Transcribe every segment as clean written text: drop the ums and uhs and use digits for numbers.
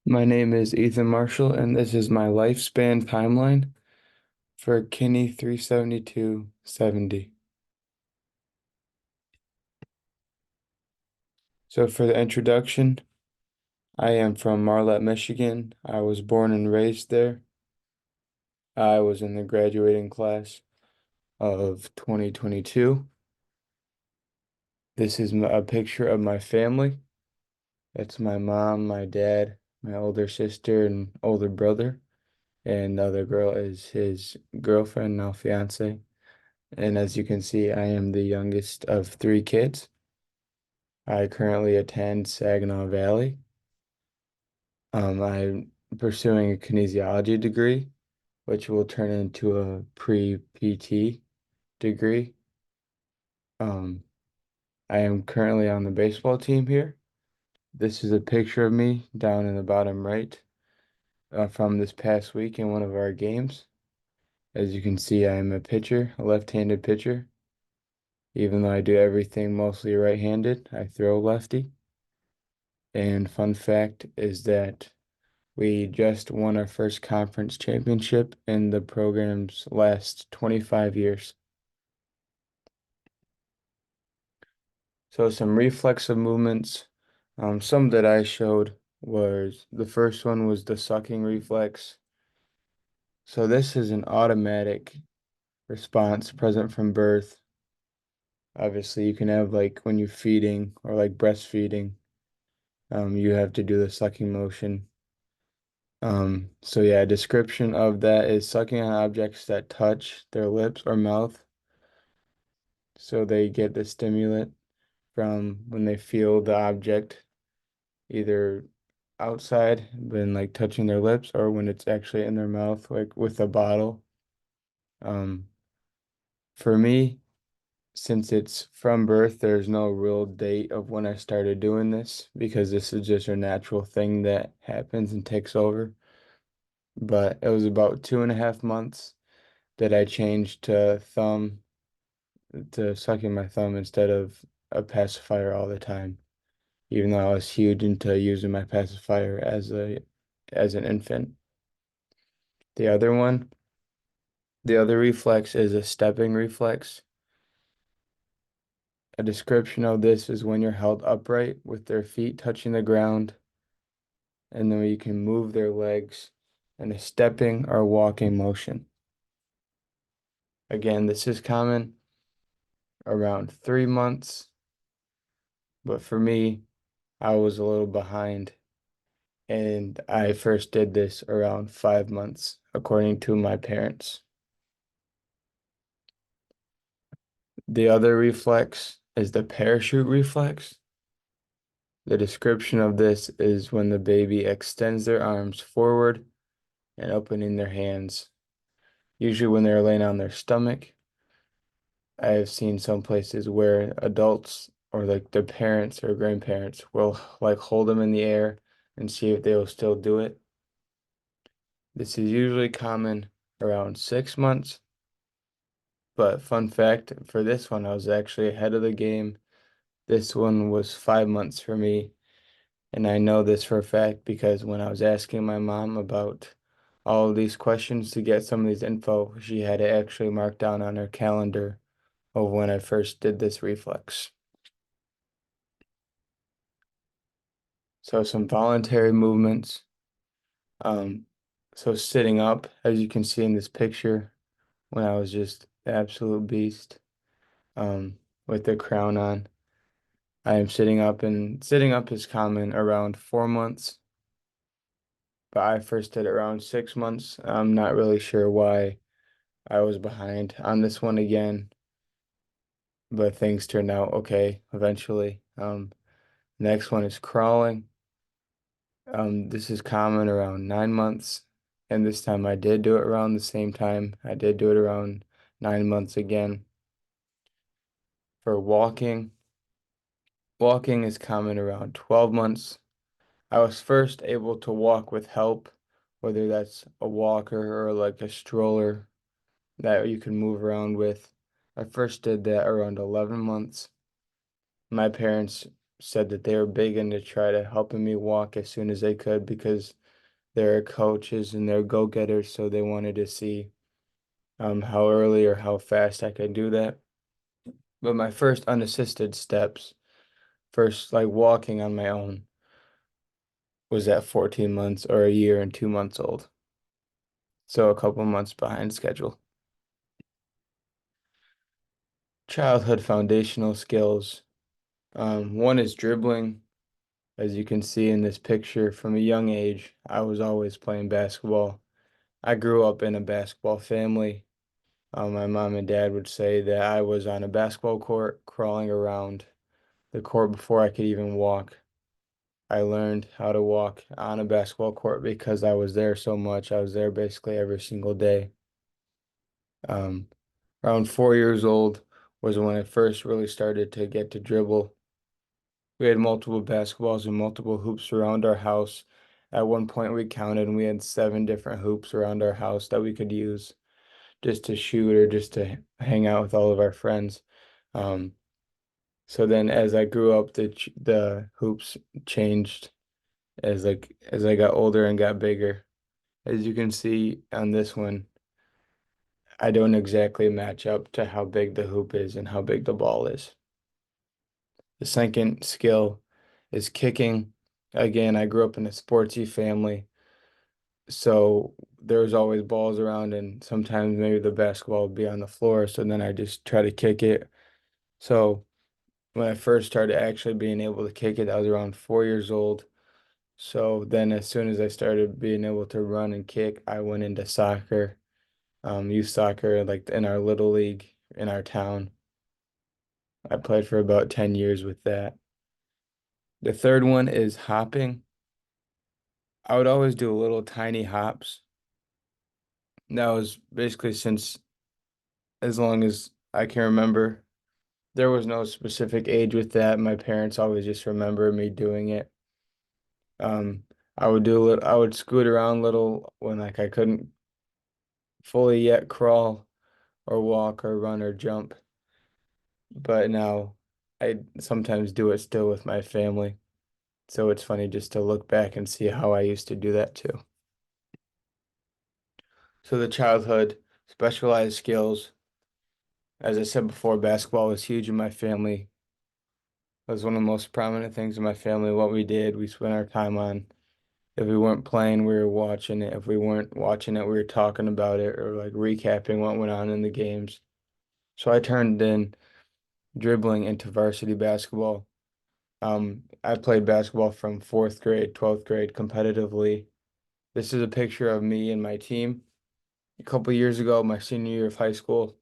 My name is Ethan Marshall, and this is my lifespan timeline for Kinney 37270. So for the introduction, I am from Marlette, Michigan. I was born and raised there. I was in the graduating class of 2022. This is a picture of my family. It's my mom, my dad, my older sister, and older brother. And the other girl is his girlfriend, now fiance. And as you can see, I am the youngest of three kids. I currently attend Saginaw Valley. I'm pursuing a kinesiology degree, which will turn into a pre-PT degree. Um, I am currently on the baseball team here. This is a picture of me down in the bottom right from this past week in one of our games. As you can see, I am a pitcher, a left-handed pitcher. Even though I do everything mostly right-handed, I throw lefty. And fun fact is that we just won our first conference championship in the program's last 25 years. So some reflexive movements. Some that I showed was the first one was the sucking reflex. So this is an automatic response present from birth. Obviously, you can have like when you're feeding or like breastfeeding, you have to do the sucking motion. So yeah, a description of that is sucking on objects that touch their lips or mouth. So they get the stimulant from when they feel the object either outside, when like touching their lips, or when it's actually in their mouth, like with a bottle. Um, for me, since it's from birth, there's no real date of when I started doing this because this is just a natural thing that happens and takes over. But it was about 2.5 months that I changed to sucking my thumb instead of a pacifier all the time, even though I was huge into using my pacifier as an infant. The other one, the other reflex is a stepping reflex. A description of this is when you're held upright with their feet touching the ground, and then you can move their legs in a stepping or walking motion. Again, this is common around 3 months, but for me, I was a little behind, and I first did this around 5 months, according to my parents. The other reflex is the parachute reflex. The description of this is when the baby extends their arms forward and opening their hands, usually when they're laying on their stomach. I have seen some places where adults or like their parents or grandparents will like hold them in the air and see if they will still do it. This is usually common around 6 months. But fun fact for this one, I was actually ahead of the game. This one was 5 months for me. And I know this for a fact because when I was asking my mom about all of these questions to get some of these info, she had it actually marked down on her calendar of when I first did this reflex. So some voluntary movements. Um, so sitting up, as you can see in this picture, when I was just the absolute beast, with the crown on. I am sitting up, and sitting up is common around 4 months, but I first did it around 6 months. I'm not really sure why I was behind on this one again, but things turned out okay eventually. Next one is crawling. This is common around 9 months, and this time I did do it around the same time. I did do it around 9 months again. For walking, walking is common around 12 months. I was first able to walk with help, whether that's a walker or like a stroller that you can move around with. I first did that around 11 months. My parents said that they were big into try to helping me walk as soon as they could because they're coaches and they're go-getters, so they wanted to see how early or how fast I could do that. But my first unassisted steps, first like walking on my own, was at 14 months or a year and 2 months old. So a couple months behind schedule. Childhood foundational skills. One is dribbling. As you can see in this picture, from a young age, I was always playing basketball. I grew up in a basketball family. My mom and dad would say that I was on a basketball court crawling around the court before I could even walk. I learned how to walk on a basketball court because I was there so much. I was there basically every single day. Um, Around 4 years old was when I first really started to get to dribble. We had multiple basketballs and multiple hoops around our house. At one point, we counted and we had 7 different hoops around our house that we could use just to shoot or just to hang out with all of our friends. Um, so then, as I grew up, the hoops changed as I got older and got bigger. As you can see on this one, I don't exactly match up to how big the hoop is and how big the ball is. The second skill is kicking. Again, I grew up in a sportsy family, so there was always balls around, and sometimes maybe the basketball would be on the floor, so then I just try to kick it. So when I first started actually being able to kick it, I was around 4 years old. So then as soon as I started being able to run and kick, I went into soccer, youth soccer, like in our little league in our town. I played for about 10 years with that. The third one is hopping. I would always do little tiny hops. That was basically since as long as I can remember. There was no specific age with that. My parents always just remember me doing it. Um, I would scoot around little when like I couldn't fully yet crawl or walk or run or jump. But now I sometimes do it still with my family. So it's funny just to look back and see how I used to do that too. So the childhood specialized skills, as I said before, basketball was huge in my family. It was one of the most prominent things in my family. What we did, we spent our time on. If we weren't playing, we were watching it. If we weren't watching it, we were talking about it or like recapping what went on in the games. So I turned in dribbling into varsity basketball. I played basketball from fourth grade, 12th grade competitively. This is a picture of me and my team. A couple years ago, my senior year of high school,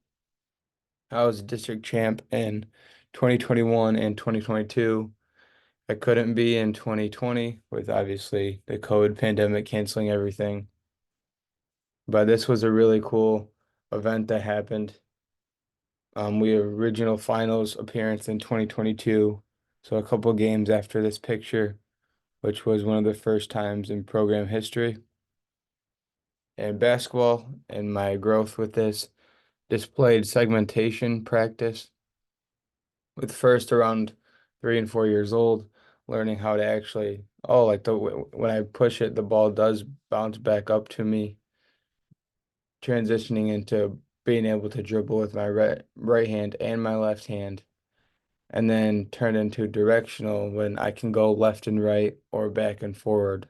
I was a district champ in 2021 and 2022. I couldn't be in 2020 with obviously the COVID pandemic canceling everything. But this was a really cool event that happened. We had regional finals appearance in 2022, so a couple games after this picture, which was one of the first times in program history. And basketball and my growth with this displayed segmentation practice with first around 3 and 4 years old, learning how to actually, oh, like when I push it, the ball does bounce back up to me, transitioning into being able to dribble with my right hand and my left hand, and then turn into directional when I can go left and right or back and forward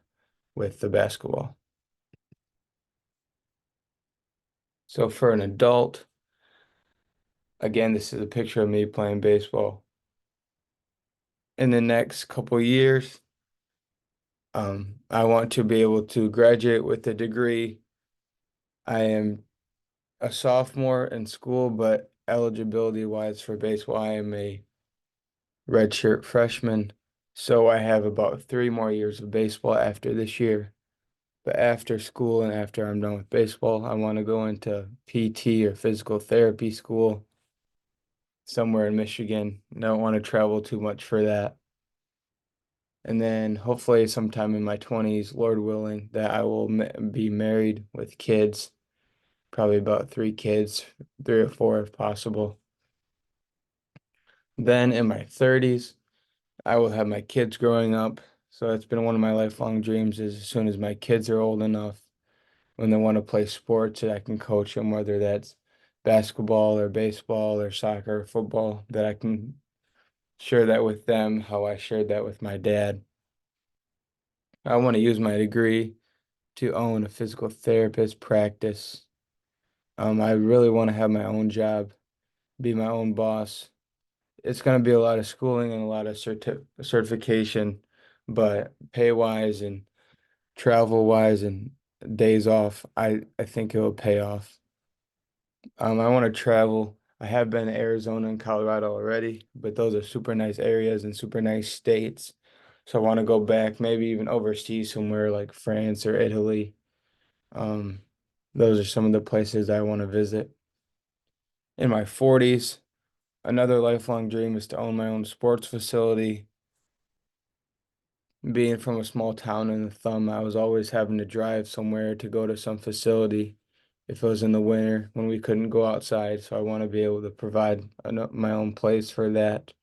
with the basketball. So for an adult, again, this is a picture of me playing baseball. In the next couple years, I want to be able to graduate with a degree. I am a sophomore in school, but eligibility wise for baseball, I am a redshirt freshman. So I have about 3 more years of baseball after this year. But after school and after I'm done with baseball, I want to go into PT or physical therapy school somewhere in Michigan. I don't want to travel too much for that. And then hopefully sometime in my 20s, Lord willing, that I will be married with kids, probably about 3 kids, 3 or 4 if possible. Then in my 30s, I will have my kids growing up. So it's been one of my lifelong dreams is as soon as my kids are old enough, when they want to play sports, that I can coach them, whether that's basketball or baseball or soccer or football, that I can share that with them, how I shared that with my dad. I want to use my degree to own a physical therapist practice. I really want to have my own job, be my own boss. It's going to be a lot of schooling and a lot of certification, but pay wise and travel wise and days off, I think it will pay off. I want to travel. I have been to Arizona and Colorado already, but those are super nice areas and super nice states. So I want to go back, maybe even overseas somewhere like France or Italy. Um, those are some of the places I want to visit. In my 40s, another lifelong dream is to own my own sports facility. Being from a small town in the thumb, I was always having to drive somewhere to go to some facility if it was in the winter when we couldn't go outside. So I want to be able to provide my own place for that.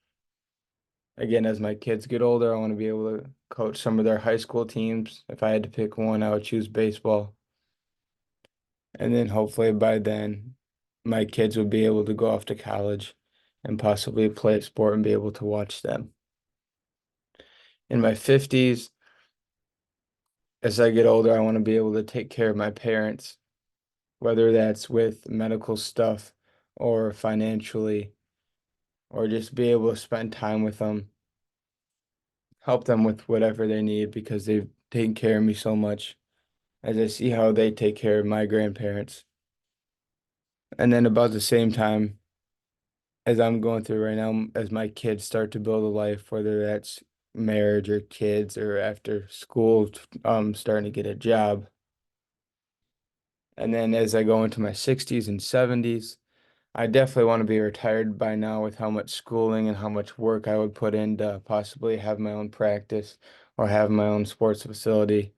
Again, as my kids get older, I want to be able to coach some of their high school teams. If I had to pick one, I would choose baseball. And then hopefully by then, my kids would be able to go off to college and possibly play a sport and be able to watch them. In my 50s, as I get older, I want to be able to take care of my parents, whether that's with medical stuff or financially, or just be able to spend time with them, help them with whatever they need because they've taken care of me so much as I see how they take care of my grandparents. And then about the same time as I'm going through right now, as my kids start to build a life, whether that's marriage or kids or after school, starting to get a job. And then as I go into my 60s and 70s, I definitely want to be retired by now with how much schooling and how much work I would put in to possibly have my own practice or have my own sports facility.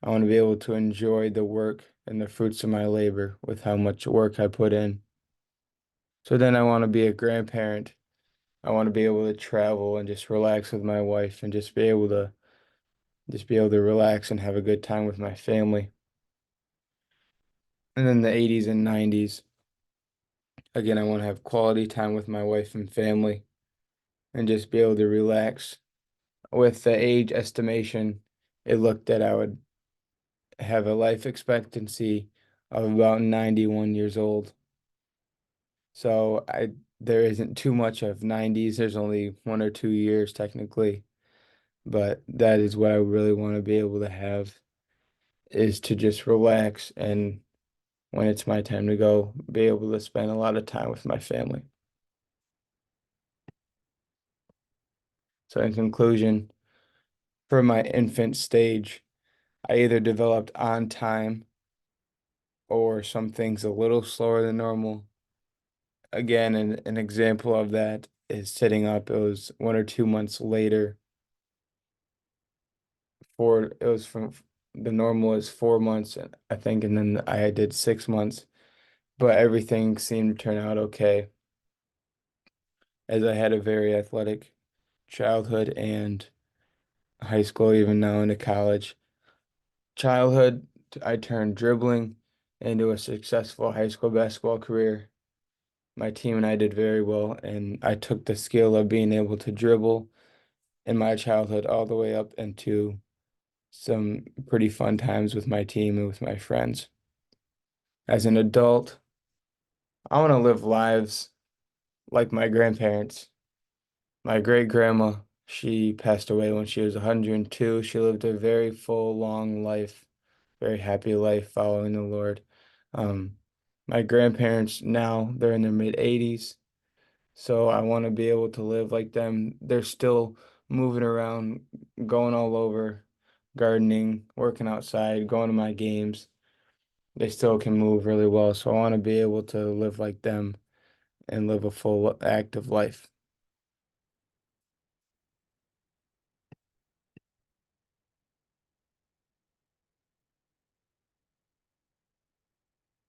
I want to be able to enjoy the work and the fruits of my labor with how much work I put in. So then I want to be a grandparent. I want to be able to travel and just relax with my wife and just be able to relax and have a good time with my family. And then the 80s and 90s, again, I want to have quality time with my wife and family and just be able to relax. With the age estimation, it looked that I would have a life expectancy of about 91 years old. So there isn't too much of 90s. There's only 1 or 2 years technically, but that is what I really want to be able to have is to just relax and when it's my time to go, be able to spend a lot of time with my family. So in conclusion, for my infant stage, I either developed on time or some things a little slower than normal. Again, an example of that is sitting up. It was 1 or 2 months later. It was from the normal is 4 months, I think, and then I did 6 months. But everything seemed to turn out okay, as I had a very athletic childhood and high school, even now into college. Childhood, I turned dribbling into a successful high school basketball career. My team and I did very well, and I took the skill of being able to dribble in my childhood all the way up into some pretty fun times with my team and with my friends. As an adult, I want to live lives like my grandparents. My great grandma, she passed away when she was 102. She lived a very full, long life, very happy life following the Lord. Um, my grandparents now, they're in their mid 80s. So I want to be able to live like them. They're still moving around, going all over, gardening, working outside, going to my games. They still can move really well. So I want to be able to live like them and live a full active life.